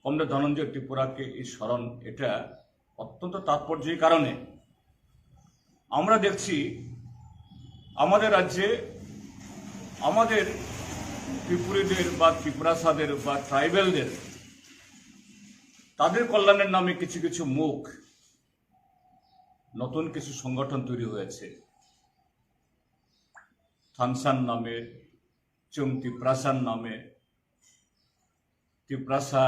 Comrade Dhananjay ত্রিপুরাকে এই স্মরণ এটা অত্যন্ত তাৎপর্যের কারণে আমরা দেখছি আমাদের রাজ্যে আমাদের ত্রিপুরীদের বা ত্রিপুরাসাদের বা ট্রাইবেলদের তাদের কল্যাণের নামে কিছু কিছু মুখ নতুন কিছু সংগঠন তৈরি হয়েছে। থানসান নামে, চুং ত্রিপ্রাসান নামে, ত্রিপ্রাসা,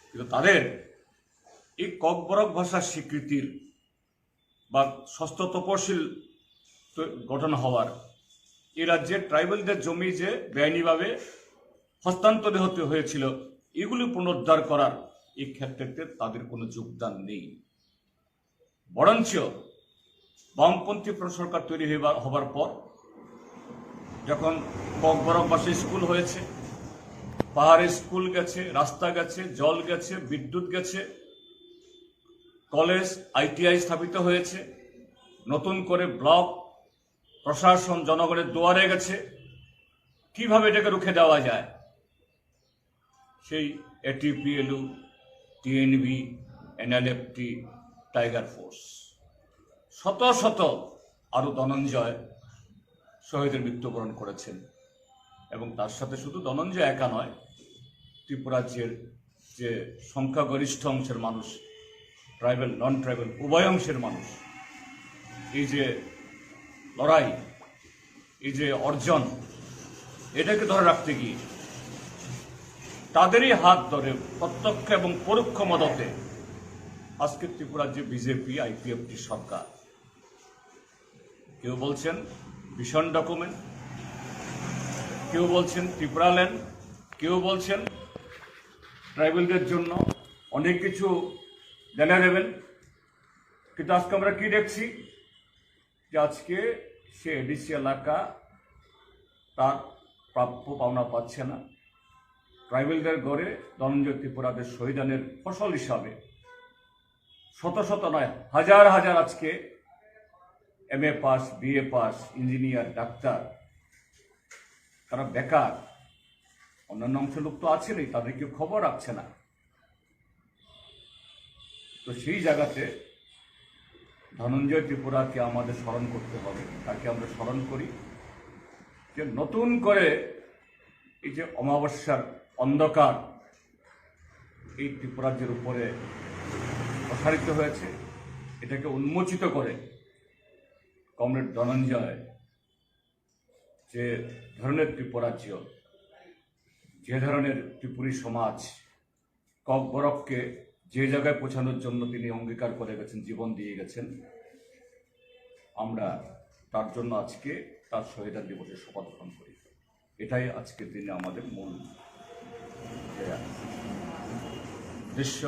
কিন্তু তাদের এই ককবরক ভাষার স্বীকৃতির বা ষষ্ঠ তপশিল গঠন হওয়ার, এই রাজ্যের ট্রাইবেলদের জমি যে বেআইনিভাবে হস্তান্তর হতে হয়েছিল এগুলি পুনরুদ্ধার করার এই ক্ষেত্রে তাদের কোনো যোগদান নেই। বরঞ্চ বামপন্থী সরকার তৈরি হবার পর যখন ককবরক ভাষা স্কুল হয়েছে, পাহাড়ে স্কুল গেছে, রাস্তা গেছে, জল গেছে, বিদ্যুৎ গেছে, কলেজ ITI স্থাপিত হয়েছে, নতুন করে ব্লক প্রশাসন জনগণের দুয়ারে গেছে, কিভাবে এটাকে রুখে দেওয়া যায় সেই ATPLU, TNB, NLFT, tiger force, শত শত আরো ধনঞ্জয় শহীদের মৃত্যুবরণ করেছেন। এবং তার সাথে শুধু ধনঞ্জয় একা নয়, ত্রিপুরাজ্যের যে সংখ্যাগরিষ্ঠ অংশের মানুষ, ট্রাইবেল নন ট্রাইবেল উভয় অংশের মানুষ, এই যে লড়াই, এই যে অর্জন, এটাকে ধরে রাখতে গিয়ে তাদেরই হাত ধরে প্রত্যক্ষ এবং পরোক্ষ মদতে আজকে ত্রিপুরাজ্যে বিজেপি IPFT সরকার। কেউ বলছেন ভিশন ডকুমেন্ট, কেউ বলছেন ত্রিপুরাল্যান্ড, কেউ বলছেন ট্রাইবেলদের জন্য অনেক কিছু জেনে নেবেন। কিন্তু আজকে আমরা কি দেখছি যে আজকে সে ADC এলাকা তার প্রাপ্য পাওনা পাচ্ছে না। ট্রাইবেলদের গড়ে ধনঞ্জয় ত্রিপুরাদের শহীদানের ফসল হিসাবে শত শত নয়, হাজার হাজার আজকে MA pass, BA pass, engineer, doctor, তারা বেকার। অন্যান্য অংশের লোক তো আছেনই, তাদের কেউ খবর রাখছে না। তো সেই জায়গাতে ধনঞ্জয় ত্রিপুরাকে আমাদের স্মরণ করতে হবে। তাকে আমরা স্মরণ করি যে নতুন করে এই যে অমাবস্যার অন্ধকার এই ত্রিপুরাজ্যের উপরে প্রসারিত হয়েছে, এটাকে উন্মোচিত করে কমরেড ধনঞ্জয় যে ধরনের ত্রিপুরাজ্য, যে ধরনের ত্রিপুরী সমাজ ককবরককে যে জায়গায় পৌঁছানোর জন্য তিনি অঙ্গীকার করে গেছেন, জীবন দিয়ে গেছেন, আমরা তার জন্য আজকে তার শহীদান দিবসে শপথ গ্রহণ করি। এটাই আজকের দিনে আমাদের মূল দৃশ্য।